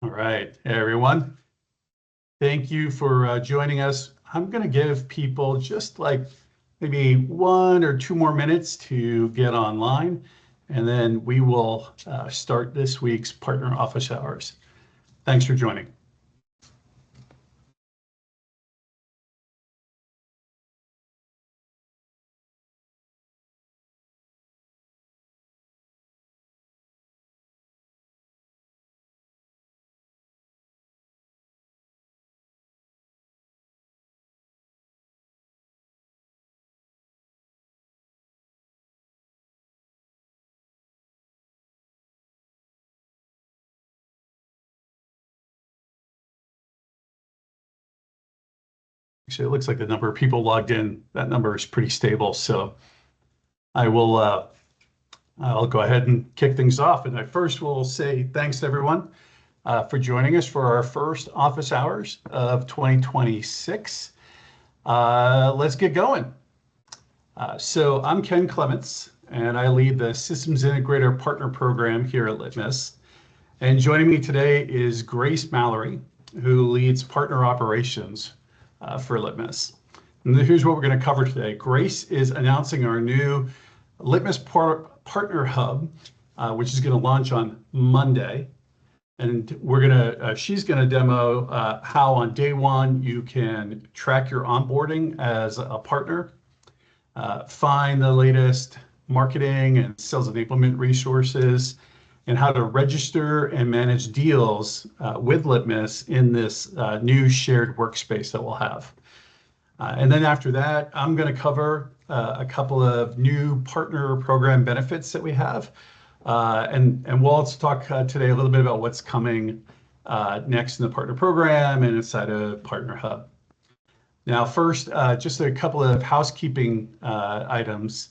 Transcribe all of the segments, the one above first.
All right, hey everyone. Thank you for joining us. I'm going to give people just like maybe 1 or 2 more minutes to get online, and then we will start this week's partner office hours. Thanks for joining. Actually, it looks like the number of people logged in, that number is pretty stable. So I'll go ahead and kick things off. And I first will say thanks to everyone for joining us for our first office hours of 2026. Let's get going. So I'm Ken Clements, and I lead the Systems Integrator Partner Program here at Litmus. And joining me today is Grace Mallory, who leads Partner Operations for Litmus. And here's what we're going to cover today. Grace is announcing our new Litmus Partner Hub, which is going to launch on Monday. And she's going to demo how on day one you can track your onboarding as a partner, find the latest marketing and sales enablement resources, and how to register and manage deals with Litmus in this new shared workspace that we'll have. And then after that, I'm going to cover a couple of new partner program benefits that we have. And we'll also talk today a little bit about what's coming next in the partner program and inside of Partner Hub. Now, first, just a couple of housekeeping items.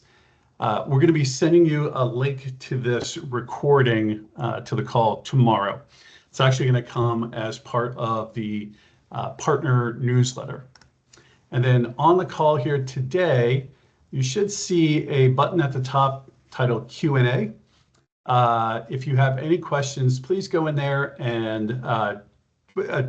We're going to be sending you a link to this recording to the call tomorrow. It's actually going to come as part of the partner newsletter. And then on the call here today, you should see a button at the top titled Q&A. If you have any questions, please go in there and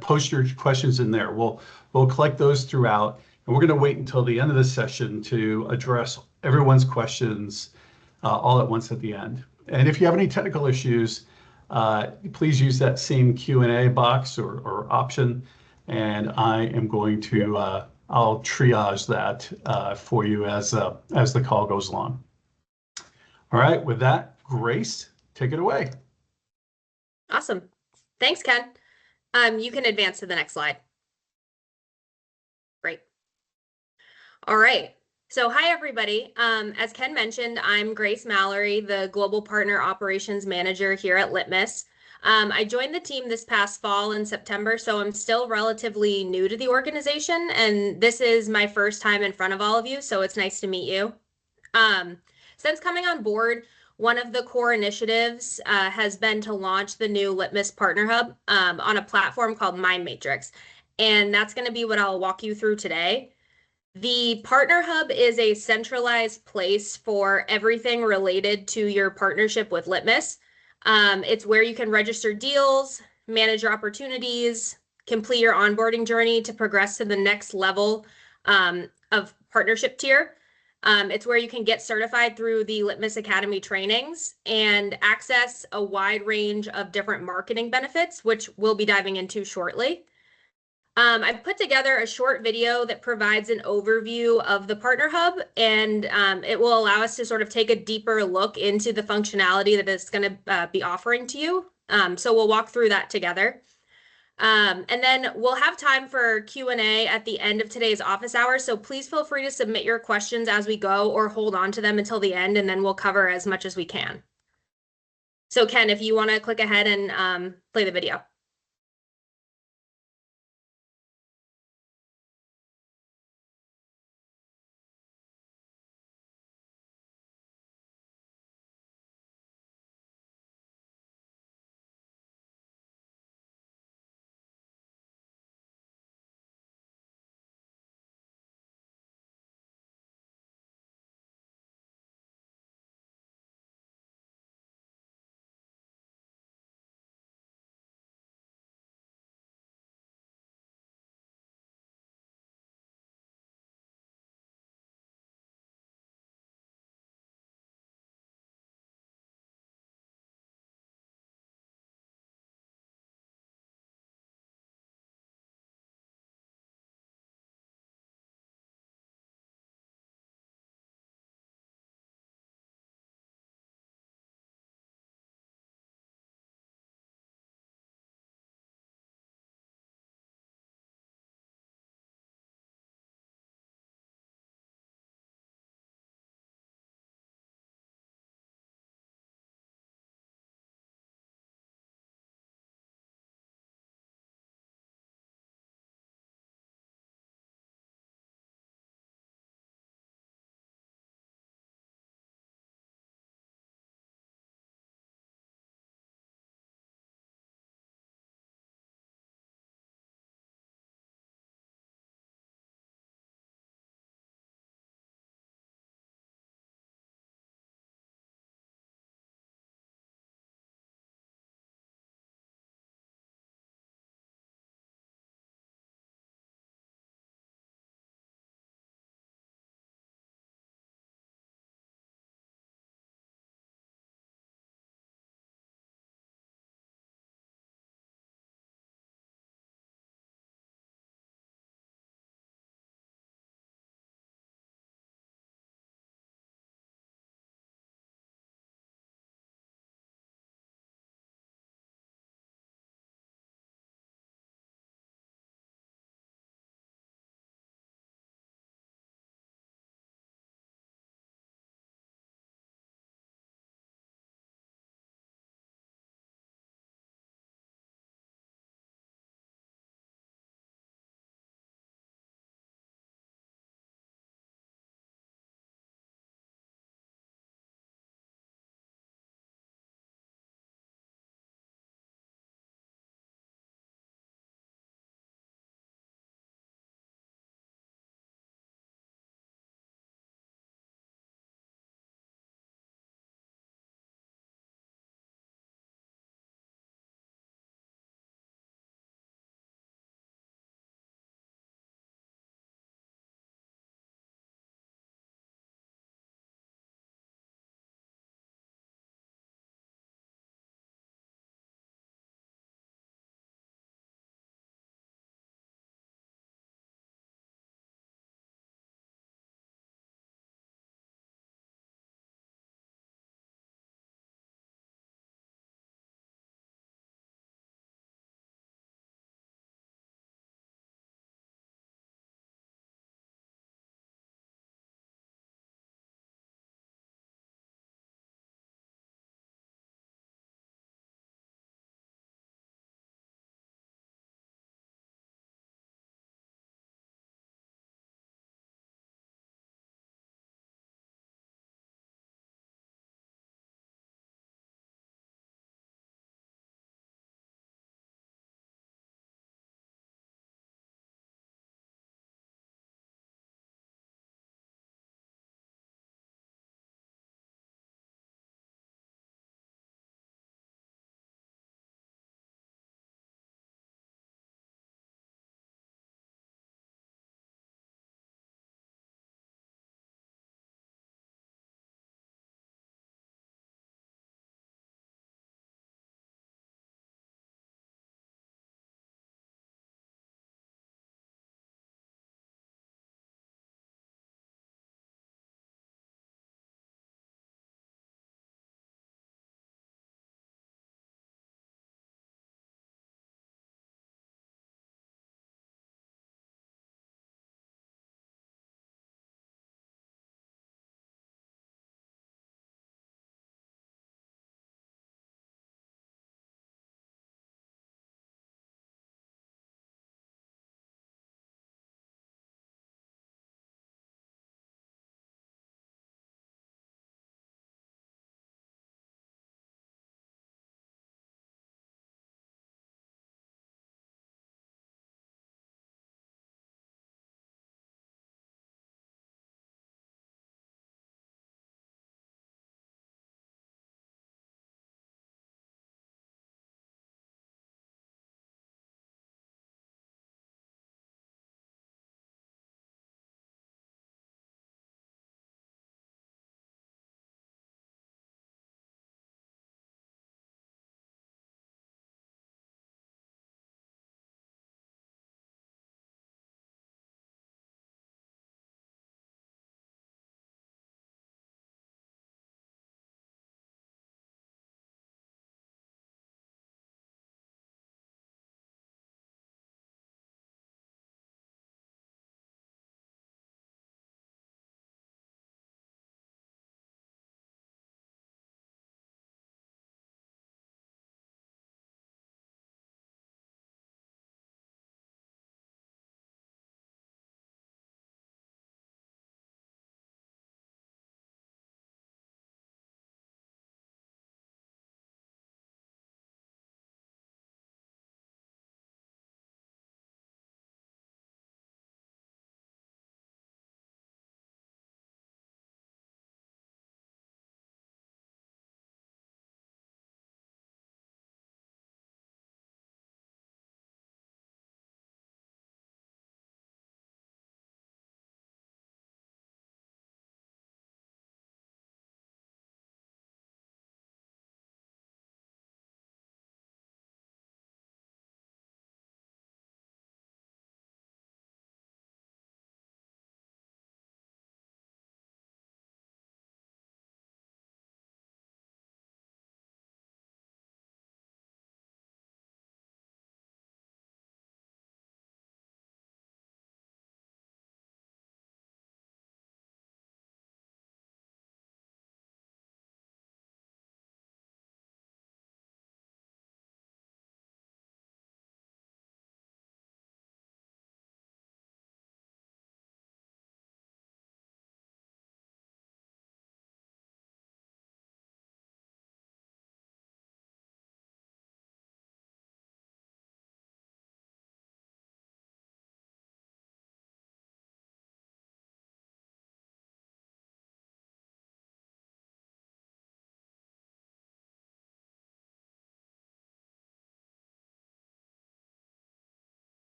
post your questions in there. We'll collect those throughout, and we're going to wait until the end of the session to address everyone's questions all at once at the end. And if you have any technical issues, please use that same Q&A box or option, and I am going to I'll triage that for you as the call goes along. All right, with that, Grace, take it away. Awesome. Thanks, Ken. You can advance to the next slide. Great. All right. So hi, everybody. As Ken mentioned, I'm Grace Mallory, the Global Partner Operations Manager here at Litmus. I joined the team this past fall in September, so I'm still relatively new to the organization, and this is my first time in front of all of you, so it's nice to meet you. Since coming on board, one of the core initiatives has been to launch the new Litmus Partner Hub on a platform called MindMatrix, and that's going to be what I'll walk you through today. The Partner Hub is a centralized place for everything related to your partnership with Litmus. It's where you can register deals, manage your opportunities, complete your onboarding journey to progress to the next level of partnership tier. It's where you can get certified through the Litmus Academy trainings and access a wide range of different marketing benefits, which we'll be diving into shortly. I've put together a short video that provides an overview of the Partner Hub, and it will allow us to sort of take a deeper look into the functionality that it's going to be offering to you. So we'll walk through that together. And then we'll have time for Q&A at the end of today's office hours, so please feel free to submit your questions as we go or hold on to them until the end, and then we'll cover as much as we can. So Ken, if you want to click ahead and play the video.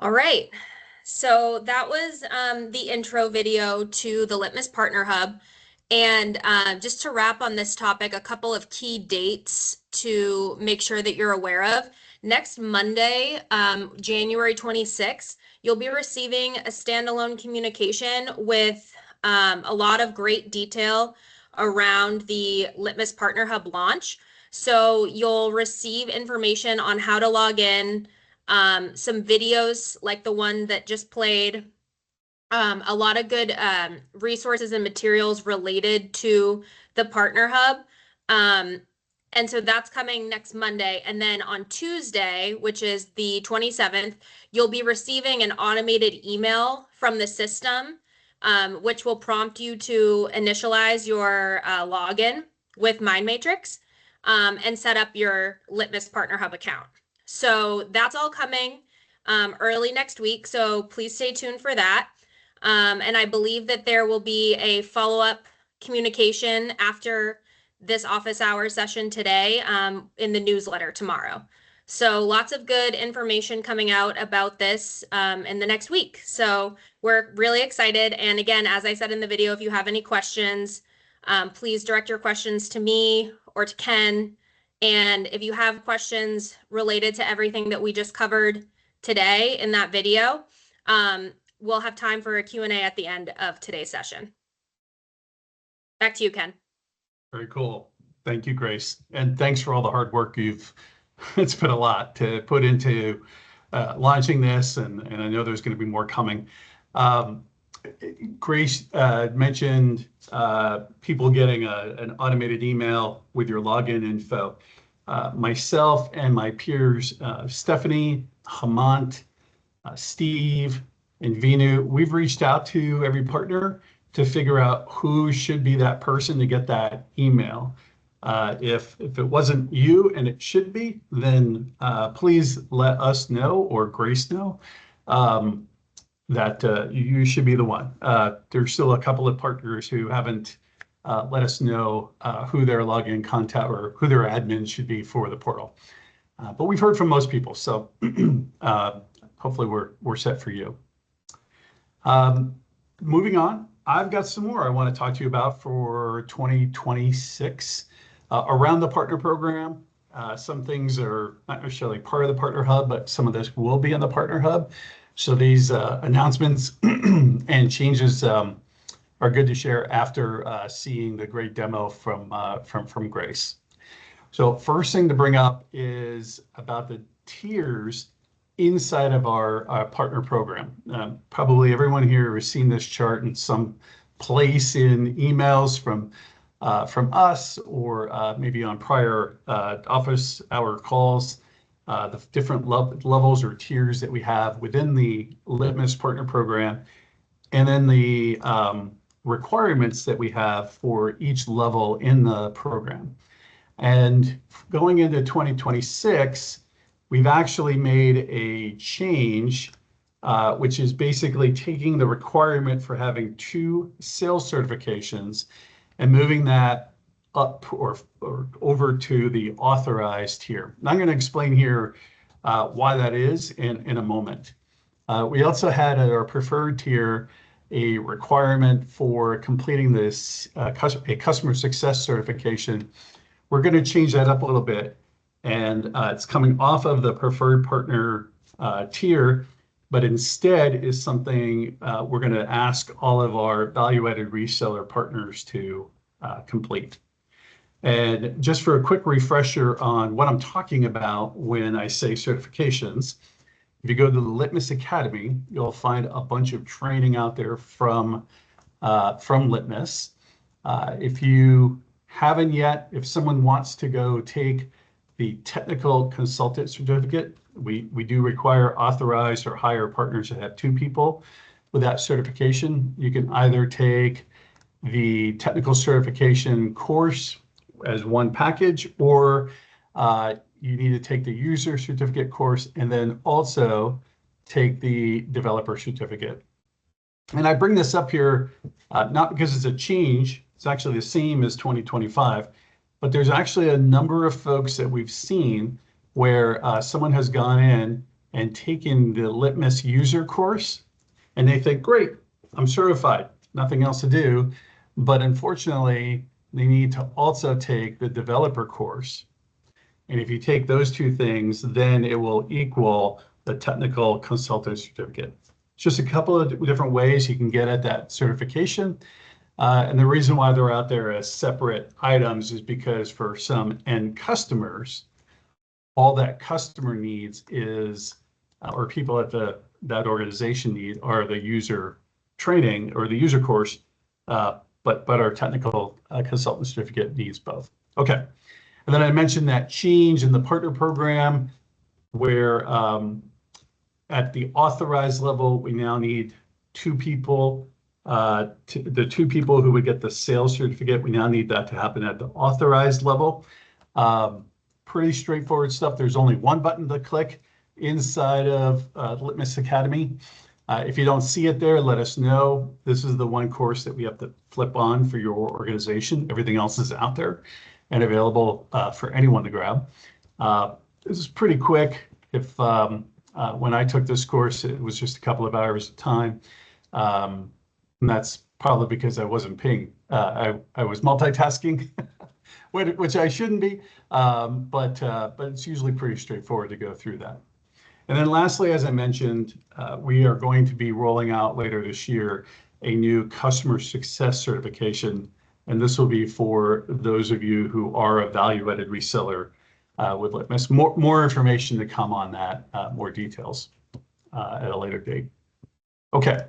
All right. So that was the intro video to the Litmus Partner Hub. And just to wrap on this topic, a couple of key dates to make sure that you're aware of. Next Monday, January 26th, you'll be receiving a standalone communication with a lot of great detail around the Litmus Partner Hub launch. So you'll receive information on how to log in, some videos like the one that just played, a lot of good resources and materials related to the Partner Hub. And so that's coming next Monday. And then on Tuesday, which is the 27th, you'll be receiving an automated email from the system, which will prompt you to initialize your login with MindMatrix, and set up your Litmus Partner Hub account. So that's all coming early next week. So please stay tuned for that. And I believe that there will be a follow-up communication after this office hour session today, in the newsletter tomorrow. So lots of good information coming out about this in the next week. So we're really excited. And again, as I said in the video, if you have any questions, please direct your questions to me or to Ken. And if you have questions related to everything that we just covered today in that video, we'll have time for a Q&A at the end of today's session. Back to you, Ken. Very cool. Thank you, Grace. And thanks for all the hard work it's been a lot to put into launching this, and I know there's going to be more coming. Grace mentioned people getting an automated email with your login info. Myself and my peers, Stephanie, Hamant, Steve, and Vinu, we've reached out to every partner to figure out who should be that person to get that email. If it wasn't you, and it should be, then please let us know or Grace know that you should be the one. There's still a couple of partners who haven't let us know who their login contact or who their admin should be for the portal. But we've heard from most people, so hopefully we're set for you. Moving on, I've got some more I want to talk to you about for 2026 around the partner program. Some things are not necessarily part of the Partner Hub, but some of this will be in the Partner Hub. So these announcements and changes are good to share after seeing the great demo from Grace. So first thing to bring up is about the tiers inside of our partner program. Probably everyone here has seen this chart in some place in emails from us, or maybe on prior office hour calls. The different levels or tiers that we have within the Litmus Partner Program, and then the requirements that we have for each level in the program. And going into 2026, we've actually made a change, which is basically taking the requirement for having 2 sales certifications and moving that up or over to the authorized tier. And I'm going to explain here why that is in a moment. We also had at our preferred tier a requirement for completing this a customer success certification. We're going to change that up a little bit, and it's coming off of the preferred partner tier, but instead is something we're going to ask all of our value-added reseller partners to complete. And just for a quick refresher on what I'm talking about when I say certifications, if you go to the Litmus Academy, you'll find a bunch of training out there from Litmus. If you haven't yet, if someone wants to go take the technical consultant certificate, we do require authorized or higher partners that have 2 people with that certification. You can either take the technical certification course as one package, or you need to take the user certificate course and then also take the developer certificate. And I bring this up here not because it's a change, it's actually the same as 2025, but there's actually a number of folks that we've seen where someone has gone in and taken the Litmus user course, and they think, great, I'm certified, nothing else to do. But unfortunately, they need to also take the developer course. And if you take those two things, then it will equal the technical consultant certificate. It's just a couple of different ways you can get at that certification. And the reason why they're out there as separate items is because for some end customers, all that customer needs is, or people at that organization need, are the user training or the user course, but our technical consultant certificate needs both. Okay, and then I mentioned that change in the partner program where at the authorized level, we now need 2 people. The 2 people who would get the sales certificate, we now need that to happen at the authorized level. Pretty straightforward stuff. There's only one button to click inside of Litmus Academy. If you don't see it there, let us know. This is the one course that we have to flip on for your organization. Everything else is out there and available for anyone to grab. This is pretty quick. If when I took this course, it was just a couple of hours of time. And that's probably because I wasn't paying. I was multitasking, which I shouldn't be, but it's usually pretty straightforward to go through that. And then lastly, as I mentioned, we are going to be rolling out later this year a new customer success certification. And this will be for those of you who are a value-added reseller with Litmus. More information to come on that, more details at a later date. Okay,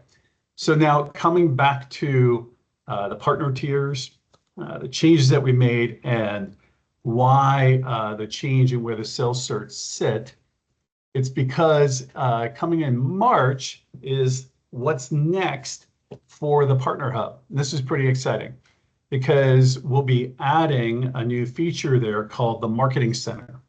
so now coming back to the partner tiers, the changes that we made and why the change in where the sales certs sit. It's because coming in March is what's next for the Partner Hub. And this is pretty exciting because we'll be adding a new feature there called the Marketing Center.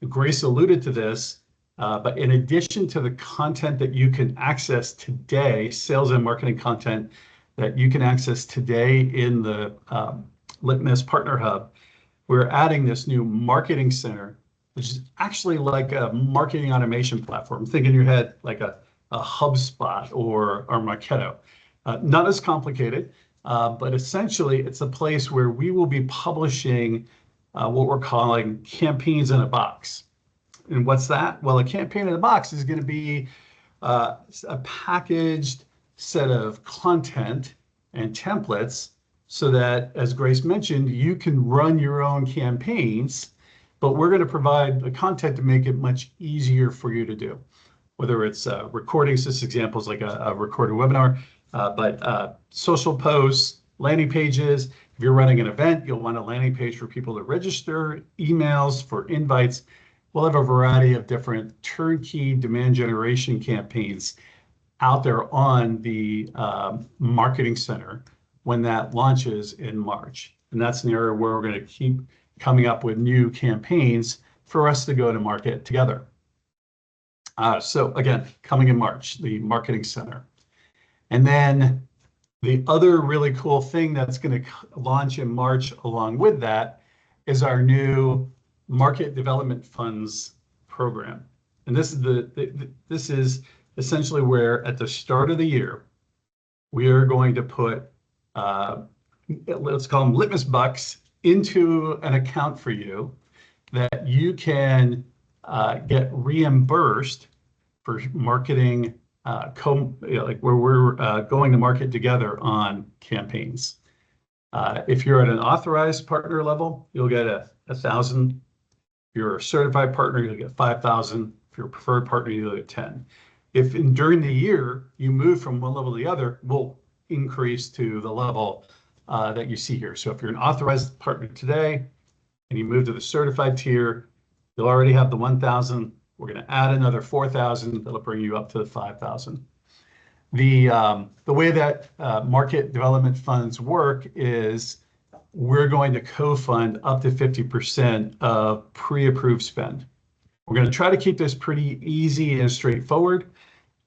Grace alluded to this, but in addition to the content that you can access today, sales and marketing content that you can access today in the Litmus Partner Hub, we're adding this new Marketing Center, which is actually like a marketing automation platform. Think in your head like a HubSpot or Marketo. Not as complicated, but essentially it's a place where we will be publishing what we're calling campaigns in a box. And what's that? Well, a campaign in a box is going to be a packaged set of content and templates so that, as Grace mentioned, you can run your own campaigns, but we're going to provide the content to make it much easier for you to do. Whether it's recordings, this example is like a recorded webinar, but social posts, landing pages. If you're running an event, you'll want a landing page for people to register, emails for invites. We'll have a variety of different turnkey demand generation campaigns out there on the Marketing Center when that launches in March. And that's an area where we're going to keep coming up with new campaigns for us to go to market together. So again, coming in March, the Marketing Center. And then the other really cool thing that's going to launch in March along with that is our new Market Development Funds program. And this is this is essentially where at the start of the year, we are going to put, let's call them Litmus bucks, into an account for you that you can get reimbursed for marketing, like where we're going to market together on campaigns. If you're at an authorized partner level, you'll get 1,000. If you're a certified partner, you'll get 5,000. If you're a preferred partner, you'll get 10. If during the year you move from one level to the other, we'll increase to the level that you see here. So if you're an authorized partner today and you move to the certified tier, you'll already have the 1,000. We're going to add another 4,000. That'll bring you up to the 5,000. The way that market development funds work is we're going to co-fund up to 50% of pre-approved spend. We're going to try to keep this pretty easy and straightforward,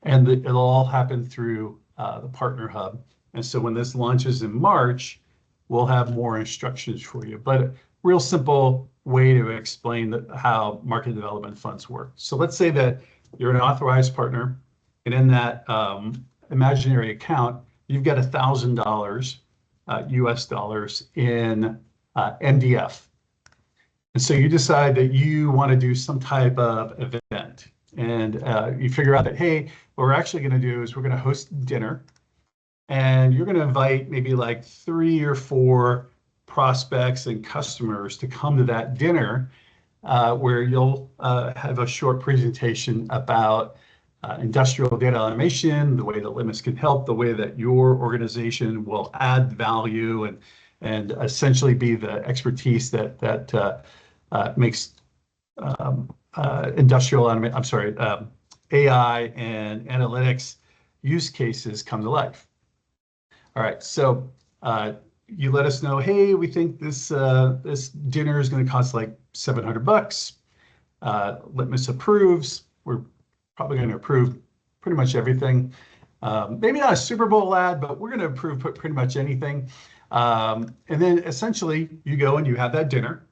and it'll all happen through the Partner Hub. And so when this launches in March, we'll have more instructions for you. But a real simple way to explain how market development funds work. So let's say that you're an authorized partner, and in that imaginary account, you've got $1,000 US dollars in MDF. And so you decide that you want to do some type of event, and you figure out that, hey, what we're actually going to do is we're going to host dinner, and you're going to invite maybe like 3 or 4 prospects and customers to come to that dinner, where you'll have a short presentation about industrial data automation, the way that Litmus can help, the way that your organization will add value and essentially be the expertise that makes AI and analytics use cases come to life. All right, so you let us know, hey, we think this dinner is going to cost like $700. Litmus approves. We're probably going to approve pretty much everything. Maybe not a Super Bowl ad, but we're going to approve pretty much anything. And then essentially you go and you have that dinner.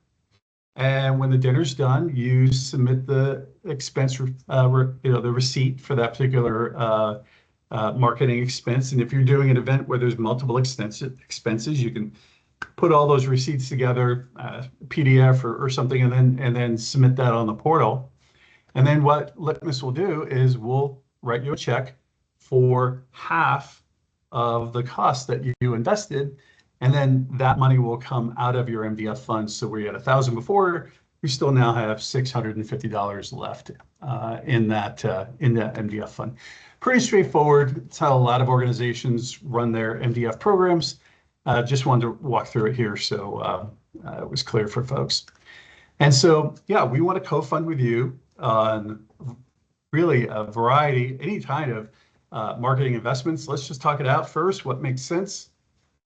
And when the dinner's done, you submit the expense, the receipt for that particular marketing expense. And if you're doing an event where there's multiple expenses, you can put all those receipts together, PDF or something, and then submit that on the portal. And then what Litmus will do is we'll write you a check for half of the cost that you invested. And then that money will come out of your MDF funds. So where you had $1,000 before, we still now have $650 left in that MDF fund. Pretty straightforward. It's how a lot of organizations run their MDF programs. Just wanted to walk through it here so it was clear for folks. And so, yeah, we want to co-fund with you on really a variety, any kind of marketing investments. Let's just talk it out first. What makes sense?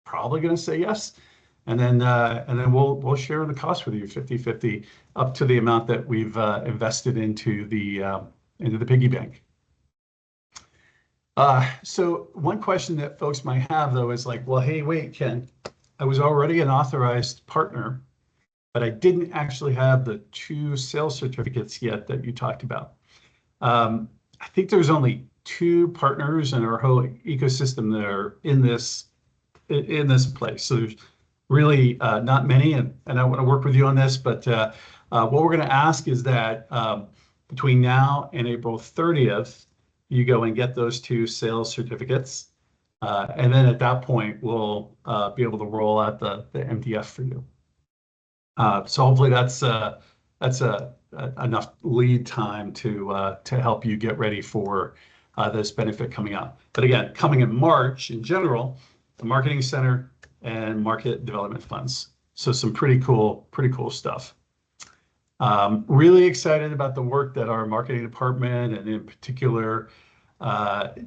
Probably going to say yes, and then we'll share the cost with you 50-50 up to the amount that we've invested into the piggy bank. So one question that folks might have though is like, well, hey, wait, Ken, I was already an authorized partner, but I didn't actually have the 2 sales certificates yet that you talked about. I think there's only 2 partners in our whole ecosystem that are in this place. So there's really not many, and I want to work with you on this, but what we're going to ask is that between now and April 30th, you go and get those 2 sales certificates. And then at that point, we'll be able to roll out the MDF for you. So hopefully that's enough lead time to help you get ready for this benefit coming out. But again, coming in March in general, the Marketing Center and Market Development Funds. So some pretty cool stuff. Really excited about the work that our marketing department, and in particular,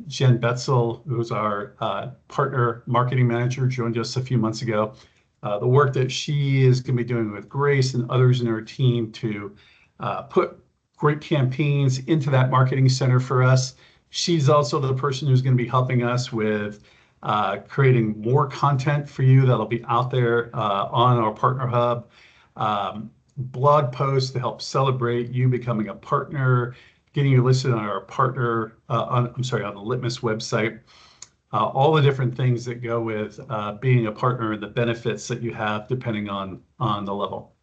Jen Betzel, who's our partner marketing manager, joined us a few months ago. The work that she is going to be doing with Grace and others in her team to put great campaigns into that Marketing Center for us. She's also the person who's going to be helping us with creating more content for you that'll be out there on our Partner Hub, blog posts to help celebrate you becoming a partner, getting you listed on our partner, on the Litmus website, all the different things that go with being a partner and the benefits that you have depending on the level.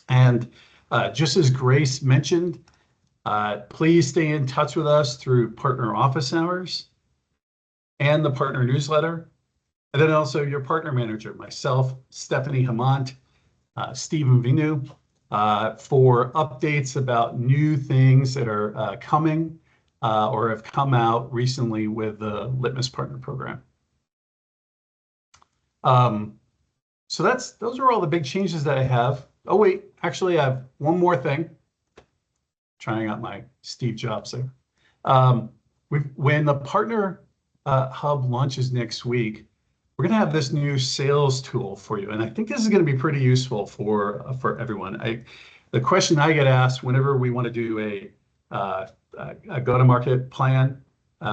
And just as Grace mentioned, please stay in touch with us through partner office hours and the partner newsletter, and then also your partner manager, myself, Stephanie Hamont, Stephen Vinu, for updates about new things that are coming or have come out recently with the Litmus Partner Program. So those are all the big changes that I have. Oh wait, actually I have one more thing. Trying out my Steve Jobs there. When the Partner Hub launches next week, we're going to have this new sales tool for you, and I think this is going to be pretty useful for everyone. The question I get asked whenever we want to do a go-to-market plan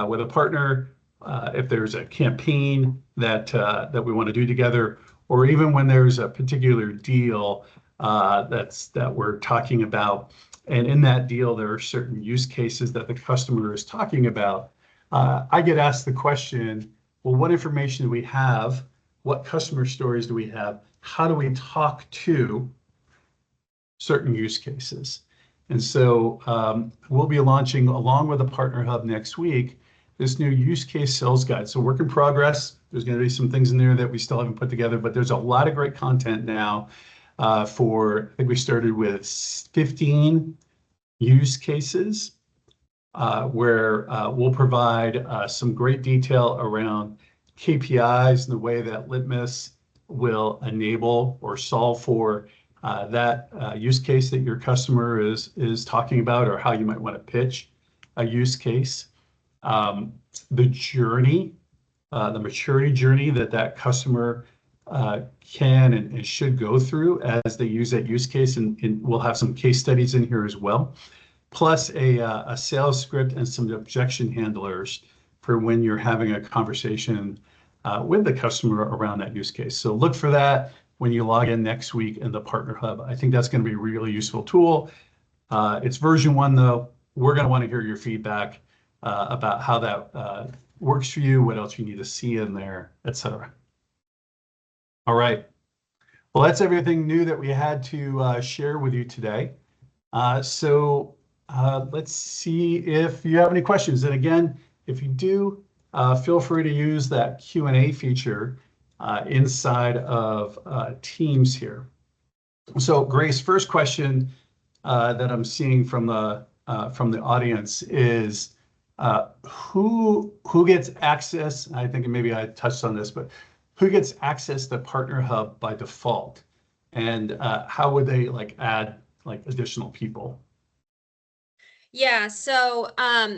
with a partner, if there's a campaign that we want to do together, or even when there's a particular deal that we're talking about, and in that deal, there are certain use cases that the customer is talking about. I get asked the question, well, what information do we have? What customer stories do we have? How do we talk to certain use cases? And so we'll be launching, along with the Partner Hub next week, this new use case sales guide. So work in progress. There's going to be some things in there that we still haven't put together, but there's a lot of great content now I think we started with 15 use cases where we'll provide some great detail around KPIs and the way that Litmus will enable or solve for that use case that your customer is talking about, or how you might want to pitch a use case. The journey, the maturity journey that customer can and should go through as they use that use case, and we'll have some case studies in here as well, plus a sales script and some objection handlers for when you're having a conversation with the customer around that use case. So look for that when you log in next week in the Partner Hub. I think that's going to be a really useful tool. It's version 1 though. We're going to want to hear your feedback about how that works for you, what else you need to see in there, etc. All right. Well, that's everything new that we had to share with you today. So let's see if you have any questions. And again, if you do, feel free to use that Q&A feature inside of Teams here. So Grace, first question that I'm seeing from the audience is who gets access? I think maybe I touched on this, but who gets access to Partner Hub by default, and how would they add additional people? Yeah, so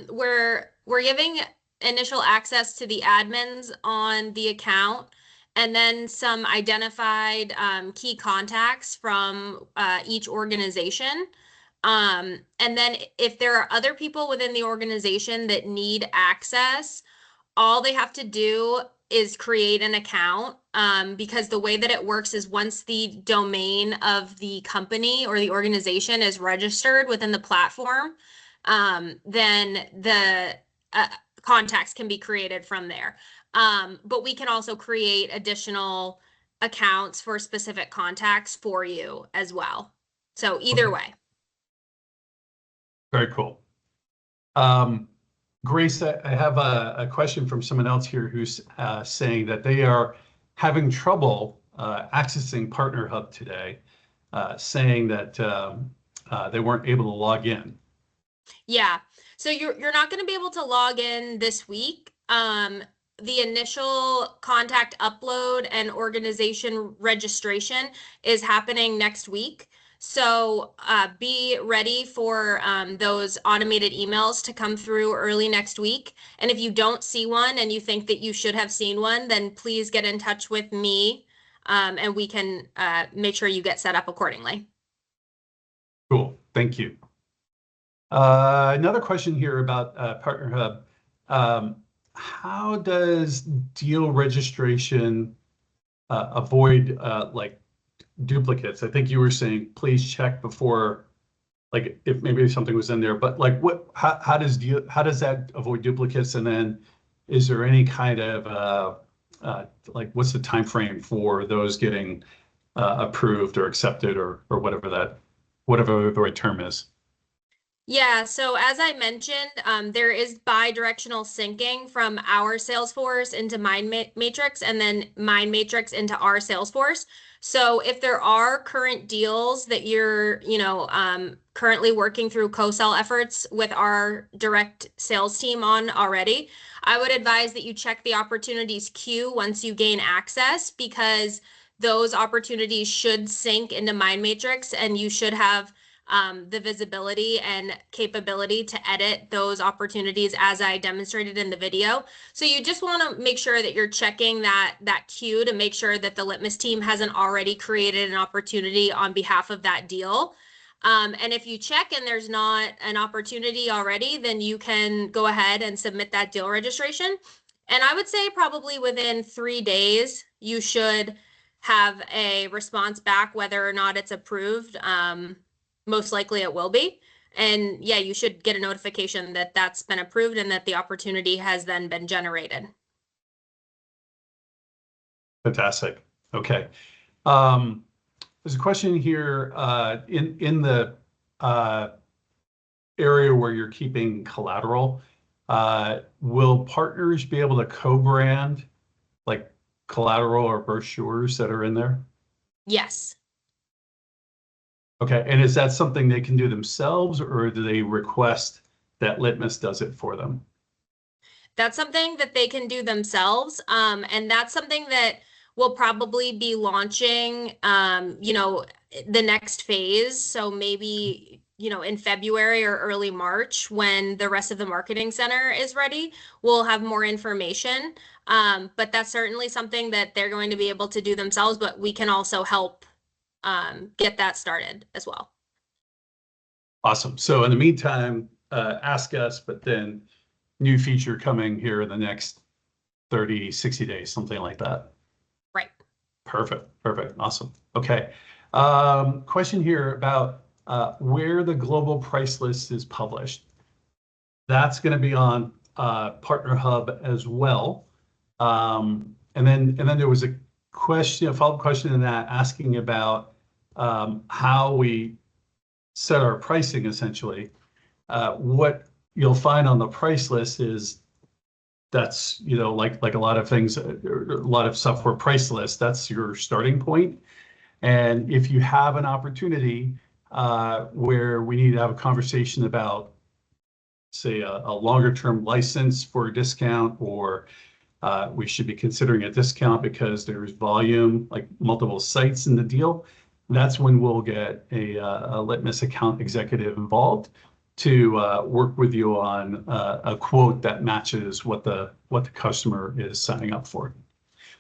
we're giving initial access to the admins on the account, and then some identified key contacts from each organization. And then if there are other people within the organization that need access, all they have to do is create an account, because the way that it works is once the domain of the company or the organization is registered within the platform, then the contacts can be created from there. But we can also create additional accounts for specific contacts for you as well. So either way. Very cool. Grace, I have a question from someone else here who's saying that they are having trouble accessing Partner Hub today, saying that they weren't able to log in. Yeah, so you're not going to be able to log in this week. The initial contact upload and organization registration is happening next week. So be ready for those automated emails to come through early next week. And if you don't see one and you think that you should have seen one, then please get in touch with me, and we can make sure you get set up accordingly. Cool, thank you. Another question here about Partner Hub. How does deal registration avoid duplicates? I think you were saying please check before, if maybe something was in there, but how does that avoid duplicates? And then is there any kind of what's the time frame for those getting approved or accepted or whatever the right term is? Yeah, so as I mentioned, there is bi-directional syncing from our Salesforce into MindMatrix, and then MindMatrix into our Salesforce. So if there are current deals that you're, currently working through co-sell efforts with our direct sales team on already, I would advise that you check the opportunities queue once you gain access, because those opportunities should sync into MindMatrix, and you should have the visibility and capability to edit those opportunities as I demonstrated in the video. So you just want to make sure that you're checking that queue to make sure that the Litmus team hasn't already created an opportunity on behalf of that deal. And if you check and there's not an opportunity already, then you can go ahead and submit that deal registration. And I would say probably within 3 days, you should have a response back whether or not it's approved. Most likely it will be. And yeah, you should get a notification that that's been approved and that the opportunity has then been generated. Fantastic. Okay. There's a question here in the area where you're keeping collateral. Will partners be able to co-brand like collateral or brochures that are in there? Yes. Okay, and is that something they can do themselves, or do they request that Litmus does it for them? That's something that they can do themselves. And that's something that we'll probably be launching, the next phase. So maybe, in February or early March, when the rest of the marketing center is ready, we'll have more information. But that's certainly something that they're going to be able to do themselves, but we can also help get that started as well. Awesome. So in the meantime, ask us, but then new feature coming here in the next 30, 60 days, something like that. Right. Perfect. Awesome. Okay. Question here about where the global price list is published. That's going to be on Partner Hub as well. And then there was a follow-up question in that asking about how we set our pricing essentially. What you'll find on the price list is that's, like a lot of things, a lot of software price lists, that's your starting point. And if you have an opportunity where we need to have a conversation about, say, a longer term license for a discount, or we should be considering a discount because there's volume, like multiple sites in the deal, that's when we'll get a Litmus account executive involved to work with you on a quote that matches what the customer is signing up for.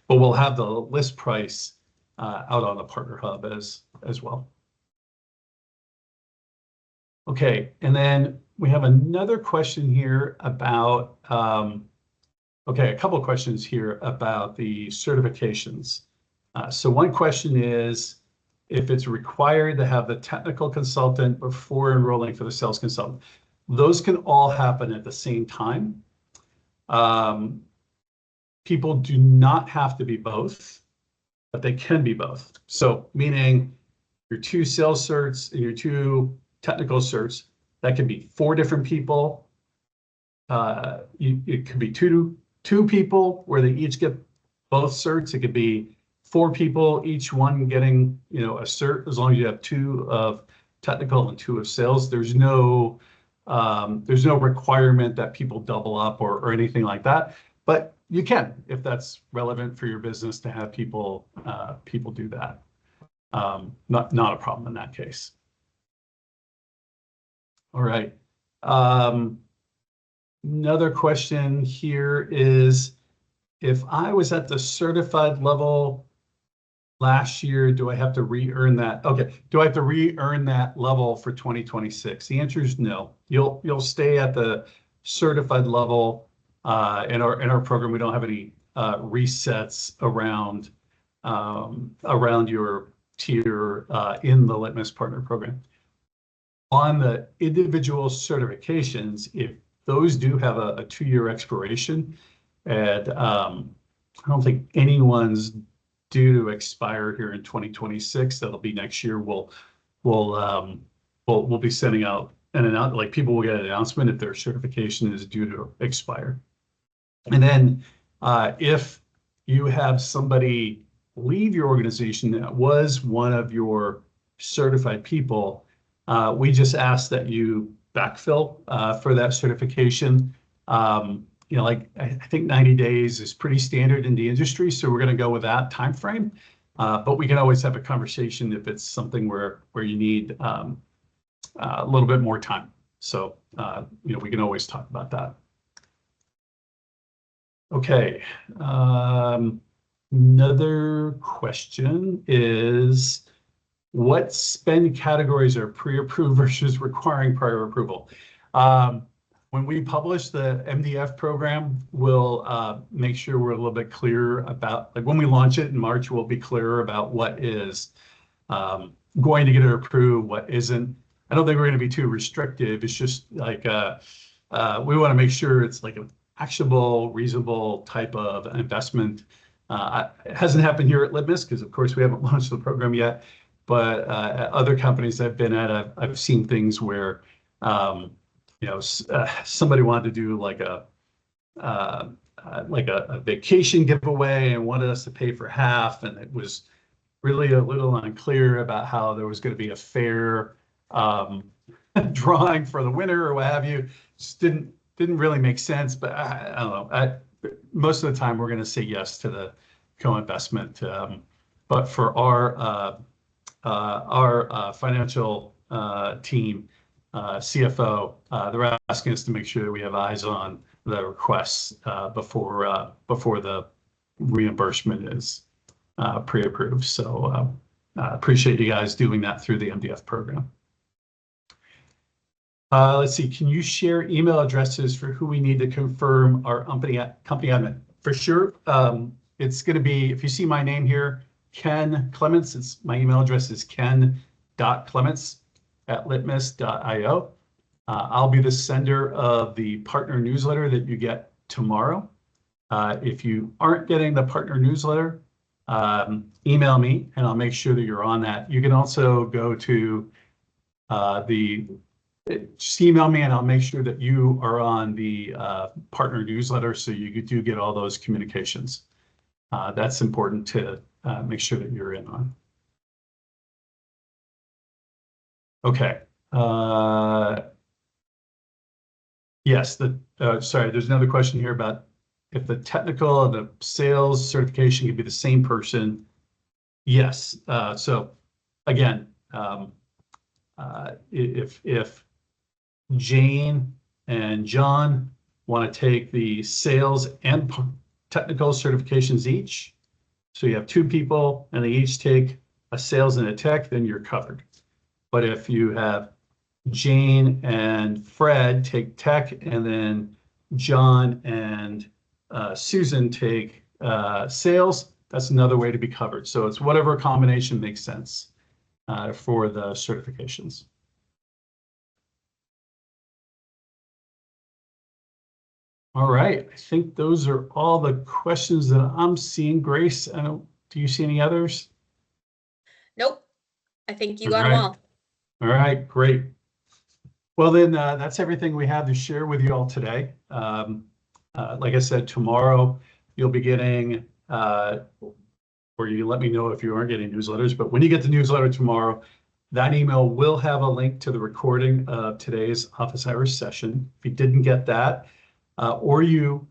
But we'll have the list price out on the Partner Hub as well. Okay, and then we have another question here about, a couple of questions here about the certifications. So one question is, if it's required to have the technical consultant before enrolling for the sales consultant. Those can all happen at the same time. People do not have to be both, but they can be both. So meaning your 2 sales certs and your 2 technical certs, that can be 4 different people. It could be two people where they each get both certs. It could be 4 people, each one getting, a cert, as long as you have 2 of technical and 2 of sales. There's no requirement that people double up or anything like that. But you can, if that's relevant for your business, to have people do that. Not a problem in that case. All right. Another question here is, if I was at the certified level last year, do I have to re-earn that? Okay, do I have to re-earn that level for 2026? The answer is no. You'll stay at the certified level. In our program, we don't have any resets around your tier in the Litmus Partner Program. On the individual certifications, if those do have a 2-year expiration, and I don't think anyone's due to expire here in 2026. That'll be next year. We'll be sending out like people will get an announcement if their certification is due to expire. And then if you have somebody leave your organization that was one of your certified people, we just ask that you backfill for that certification. Like I think 90 days is pretty standard in the industry, so we're going to go with that time frame. But we can always have a conversation if it's something where you need a little bit more time. So we can always talk about that. Okay. Another question is, what spend categories are pre-approved versus requiring prior approval? When we publish the MDF program, we'll make sure we're a little bit clearer about, like when we launch it in March, we'll be clearer about what is going to get it approved, what isn't. I don't think we're going to be too restrictive. It's just like we want to make sure it's like an actionable, reasonable type of investment. It hasn't happened here at Litmus because, of course, we haven't launched the program yet. But at other companies I've been at, I've seen things where somebody wanted to do like a vacation giveaway and wanted us to pay for half, and it was really a little unclear about how there was going to be a fair drawing for the winner or what have you. Just didn't really make sense. But I don't know. Most of the time, we're going to say yes to the co-investment. But for our financial team, CFO, they're asking us to make sure that we have eyes on the requests before the reimbursement is pre-approved. So appreciate you guys doing that through the MDF program. Let's see, can you share email addresses for who we need to confirm our company admin? For sure. It's going to be, if you see my name here, Ken Clements. My email address is ken.clements@litmus.io. I'll be the sender of the partner newsletter that you get tomorrow. If you aren't getting the partner newsletter, email me and I'll make sure that you're on that. You can also go to just email me and I'll make sure that you are on the partner newsletter so you do get all those communications. That's important to make sure that you're in on. Okay. Yes, sorry, there's another question here about if the technical and the sales certification could be the same person. Yes. So again, if Jane and John want to take the sales and technical certifications each, so you have two people and they each take a sales and a tech, then you're covered. But if you have Jane and Fred take tech and then John and Susan take sales, that's another way to be covered. So it's whatever combination makes sense for the certifications. All right, I think those are all the questions that I'm seeing. Grace, do you see any others? Nope, I think you got them all. All right, great. Well, then that's everything we have to share with you all today. Like I said, tomorrow you'll be getting, or you let me know if you aren't getting newsletters, but when you get the newsletter tomorrow, that email will have a link to the recording of today's office hours session. If you didn't get that, or you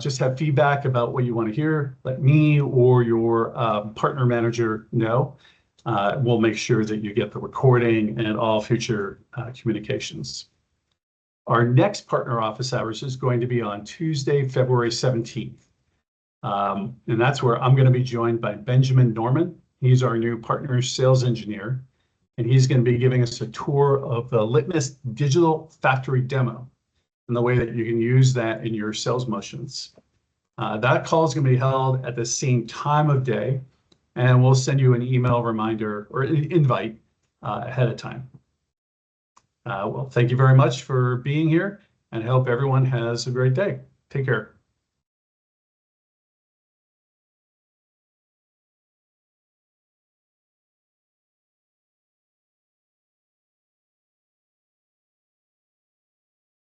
just have feedback about what you want to hear, let me or your partner manager know. We'll make sure that you get the recording and all future communications. Our next partner office hours is going to be on Tuesday, February 17th. And that's where I'm going to be joined by Benjamin Norman. He's our new partner sales engineer, and he's going to be giving us a tour of the Litmus digital factory demo and the way that you can use that in your sales motions. That call is going to be held at the same time of day, and we'll send you an email reminder or invite ahead of time. Well, thank you very much for being here, and I hope everyone has a great day. Take care.